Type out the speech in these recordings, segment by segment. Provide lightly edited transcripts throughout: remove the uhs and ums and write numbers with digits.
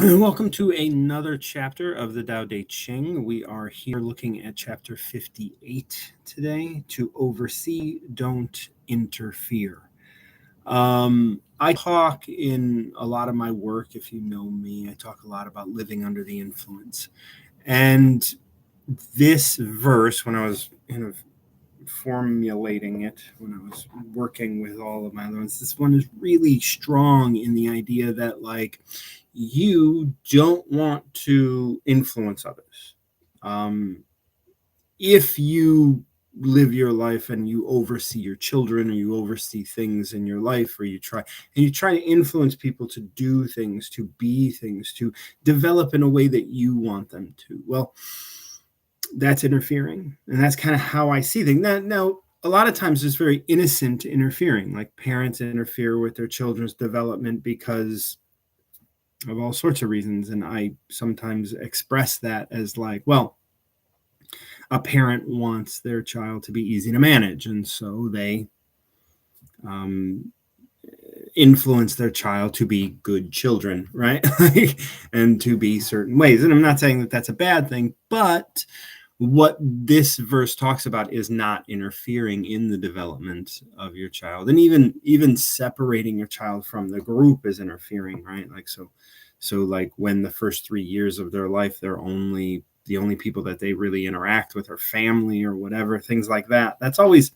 Welcome to another chapter of the Tao Te Ching. We are here looking at chapter 58 today. To oversee, don't interfere. I talk in a lot of my work, if you know me, I talk a lot about living under the influence. And this verse, when I was formulating it, when I was working with all of my other ones, this one is really strong in the idea that, like, you don't want to influence others. If you live your life and you oversee your children, or you oversee things in your life, or you try to influence people to do things, to be things, to develop in a way that you want them to, well, that's interfering. And that's kind of how I see things. Now, a lot of times it's very innocent interfering, like parents interfere with their children's development because of all sorts of reasons. And I sometimes express that as like, well, a parent wants their child to be easy to manage. And so they influence their child to be good children, right? And to be certain ways. And I'm not saying that that's a bad thing, but what this verse talks about is not interfering in the development of your child. And even separating your child from the group is interfering, right? Like, so like when the first 3 years of their life, the only people that they really interact with are family or whatever, things like that. It's always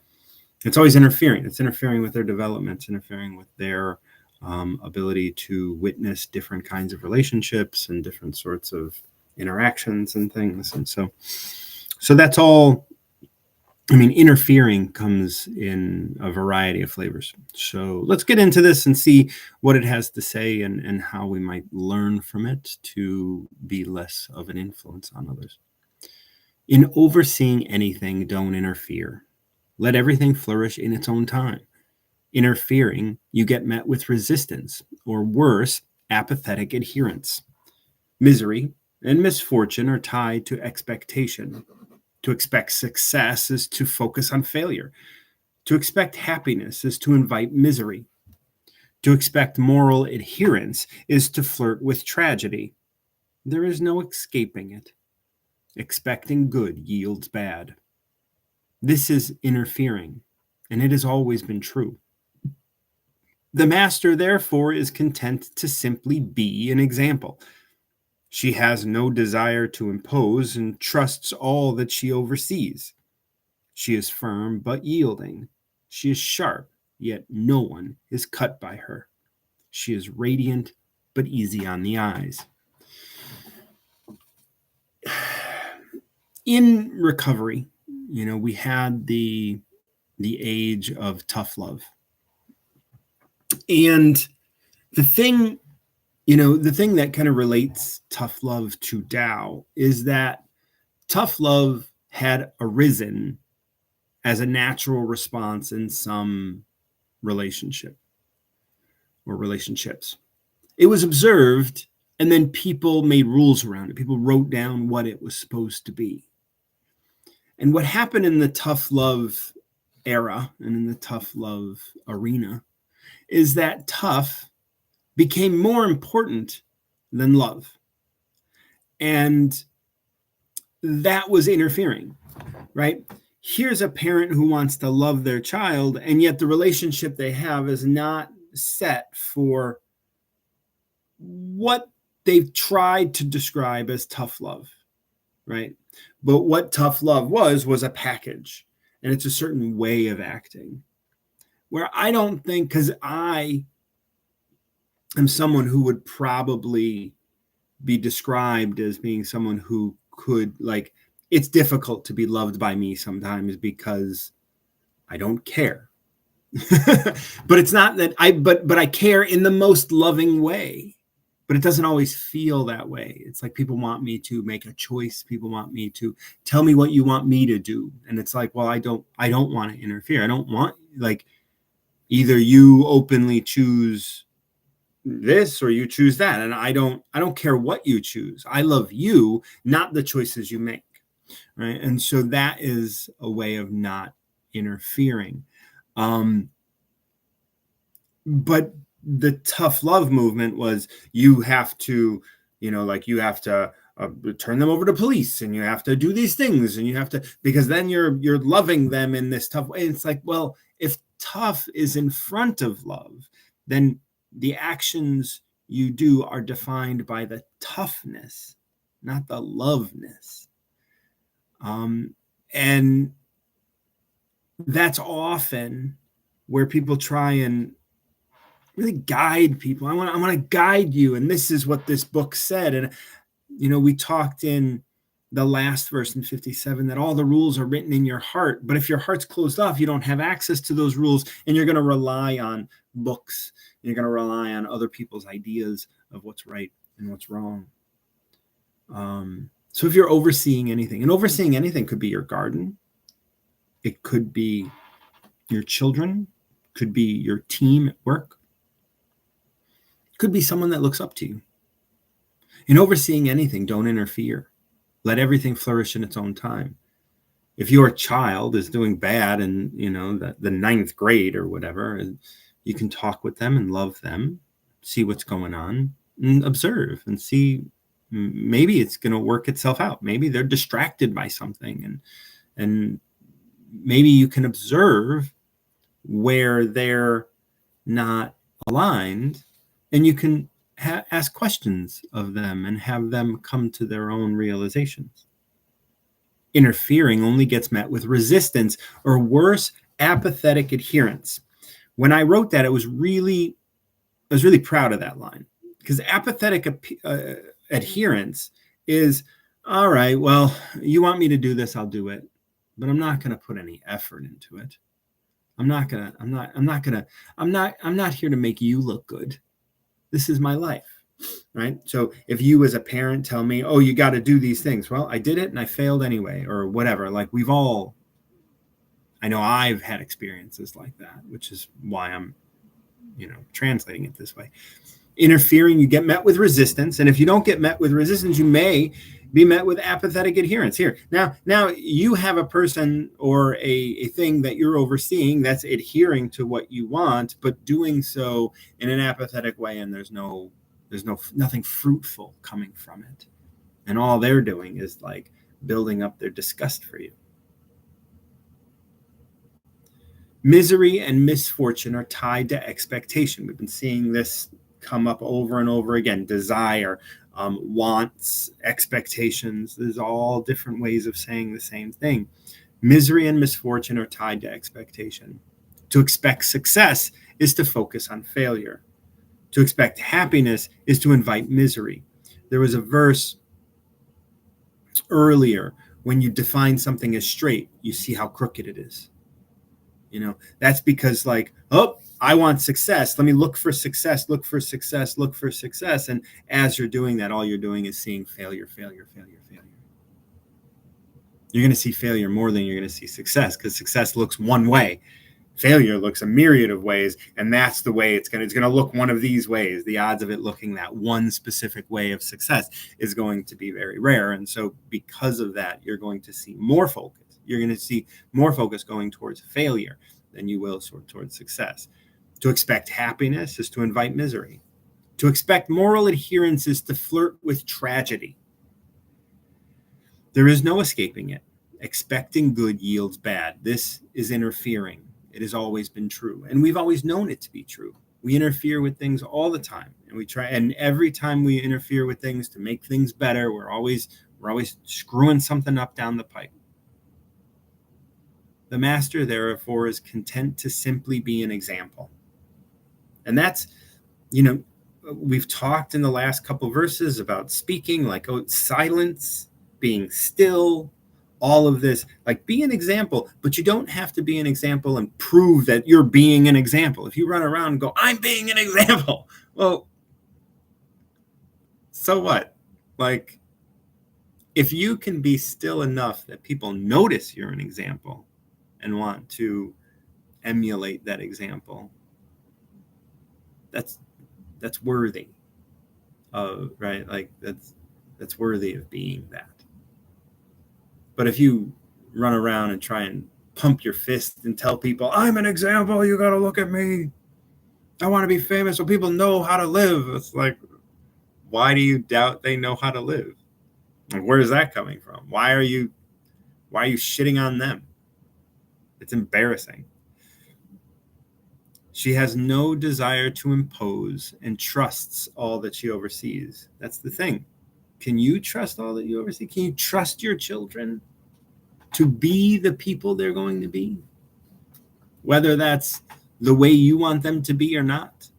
interfering. It's interfering with their development. It's interfering with their ability to witness different kinds of relationships and different sorts of interactions and things. And so that's all. I mean, interfering comes in a variety of flavors. So let's get into this and see what it has to say and how we might learn from it to be less of an influence on others. In overseeing anything, don't interfere. Let everything flourish in its own time. Interfering, you get met with resistance, or worse, apathetic adherence. Misery and misfortune are tied to expectation. To expect success is to focus on failure. To expect happiness is to invite misery. To expect moral adherence is to flirt with tragedy. There is no escaping it. Expecting good yields bad. This is interfering, and it has always been true. The master, therefore, is content to simply be an example. She has no desire to impose and trusts all that she oversees. She is firm but yielding. She is sharp, yet no one is cut by her. She is radiant but easy on the eyes. In recovery, we had the age of tough love. And the thing that kind of relates tough love to Tao is that tough love had arisen as a natural response in some relationship or relationships. It was observed, and then people made rules around it. People wrote down what it was supposed to be. And what happened in the tough love era and in the tough love arena is that tough became more important than love. And that was interfering, right? Here's a parent who wants to love their child, and yet the relationship they have is not set for what they've tried to describe as tough love, right? But what tough love was a package, and it's a certain way of acting. Where I don't think, because I am someone who would probably be described as being someone who could, like, it's difficult to be loved by me sometimes because I don't care. But it's not that but I care in the most loving way. But it doesn't always feel that way. It's like people want me to make a choice. People want me to tell me what you want me to do. And it's like, well, I don't want to interfere. I don't want, like, either you openly choose this or you choose that. And I don't care what you choose. I love you, not the choices you make. Right. And so that is a way of not interfering. But the tough love movement was, you have to Like you have to turn them over to police, and you have to do these things, and you have to, because then you're loving them in this tough way. It's like, well, if tough is in front of love, then the actions you do are defined by the toughness, not the loveness. And that's often where people try and really guide people. I want to guide you, and this is what this book said. And we talked in the last verse in 57 that all the rules are written in your heart. But if your heart's closed off, you don't have access to those rules, and you're going to rely on books. You're going to rely on other people's ideas of what's right and what's wrong. So if you're overseeing anything, and overseeing anything could be your garden, it could be your children, could be your team at work, could be someone that looks up to you. In overseeing anything, don't interfere. Let everything flourish in its own time. If your child is doing bad in, the ninth grade or whatever, you can talk with them and love them, see what's going on, and observe and see. Maybe it's going to work itself out. Maybe they're distracted by something, and maybe you can observe where they're not aligned, and you can ask questions of them and have them come to their own realizations. Interfering only gets met with resistance, or worse, apathetic adherence. When I wrote that, I was really proud of that line, because apathetic adherence is, all right, well, you want me to do this, I'll do it, but I'm not going to put any effort into it. I'm not here to make you look good. This is my life, right? So if you as a parent tell me, oh, you got to do these things, well, I did it and I failed anyway, or whatever. Like I know I've had experiences like that, which is why I'm, translating it this way. Interfering, you get met with resistance. And if you don't get met with resistance, you may be met with apathetic adherence. Here, now you have a person or a thing that you're overseeing that's adhering to what you want, but doing so in an apathetic way, and there's nothing fruitful coming from it. And all they're doing is like building up their disgust for you. Misery and misfortune are tied to expectation. We've been seeing this come up over and over again. Desire, wants, expectations. There's all different ways of saying the same thing. Misery and misfortune are tied to expectation. To expect success is to focus on failure. To expect happiness is to invite misery. There was a verse earlier, when you define something as straight, you see how crooked it is. That's because I want success. Let me look for success. And as you're doing that, all you're doing is seeing failure. You're going to see failure more than you're going to see success, because success looks one way. Failure looks a myriad of ways, and that's the way it's going to look one of these ways. The odds of it looking that one specific way of success is going to be very rare. And so because of that, you're going to see more focus. You're going to see more focus going towards failure than you will towards success. To expect happiness is to invite misery. To expect moral adherence is to flirt with tragedy. There is no escaping it. Expecting good yields bad. This is interfering. It has always been true, and we've always known it to be true. We interfere with things all the time, and every time we interfere with things to make things better, we're always screwing something up down the pipe. The master, therefore, is content to simply be an example. And that's, we've talked in the last couple verses about speaking, silence, being still, all of this, be an example, but you don't have to be an example and prove that you're being an example. If you run around and go, I'm being an example, well, so what? If you can be still enough that people notice you're an example and want to emulate that example, that's worthy of, right? That's worthy of being that. But if you run around and try and pump your fist and tell people, I'm an example, you got to look at me, I want to be famous so people know how to live, it's like, Why do you doubt they know how to live? Like, where is that coming from? Why are you shitting on them? It's embarrassing. She has no desire to impose and trusts all that she oversees. That's the thing. Can you trust all that you oversee? Can you trust your children to be the people they're going to be? Whether that's the way you want them to be or not.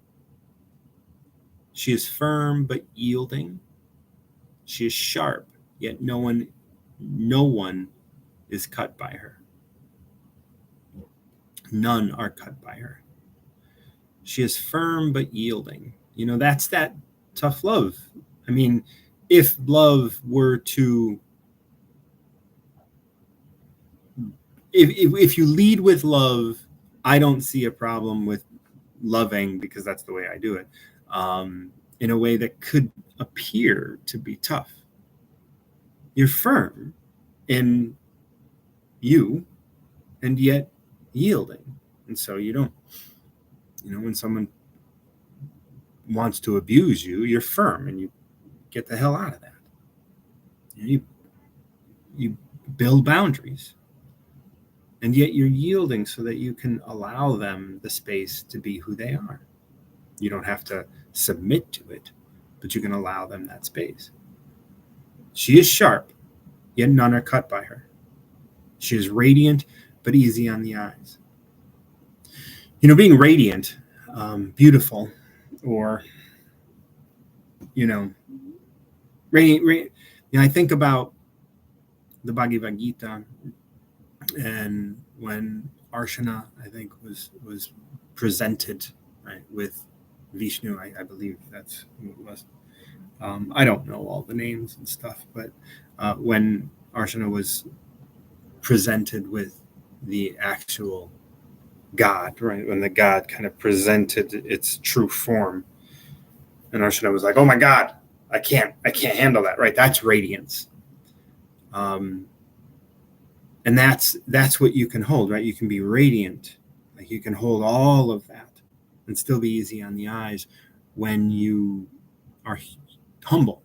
She is firm but yielding. She is sharp, yet no one is cut by her. None are cut by her. She is firm but yielding. That's that tough love. I mean, if love were to, if you lead with love, I don't see a problem with loving, because that's the way I do it, in a way that could appear to be tough. You're firm in you and yet yielding. And so you don't, when someone wants to abuse you, you're firm and you get the hell out of that. You build boundaries, and yet you're yielding so that you can allow them the space to be who they are. You don't have to submit to it, but you can allow them that space. She is sharp, yet none are cut by her. She is radiant, but easy on the eyes. Being radiant, beautiful, or, radiant. I think about the Bhagavad Gita, and when Arjuna, I think, was presented, right, with Vishnu, I believe that's who it was. I don't know all the names and stuff, but when Arjuna was presented with the actual God, right, when the God kind of presented its true form, and Arjuna was like, "Oh my God, I can't handle that," right? That's radiance. And that's what you can hold, right? You can be radiant, like you can hold all of that and still be easy on the eyes when you are humble.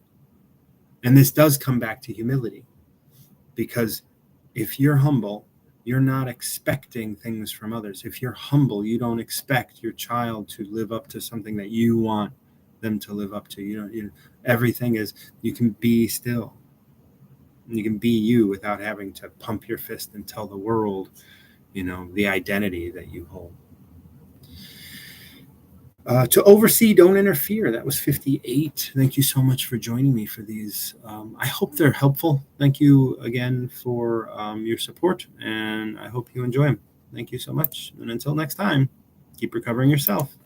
And this does come back to humility, because if you're humble, you're not expecting things from others. If you're humble, you don't expect your child to live up to something that you want them to live up to. Everything is, you can be still. You can be you without having to pump your fist and tell the world, the identity that you hold. To oversee, don't interfere. That was 58. Thank you so much for joining me for these. I hope they're helpful. Thank you again for your support, and I hope you enjoy them. Thank you so much. And until next time, keep recovering yourself.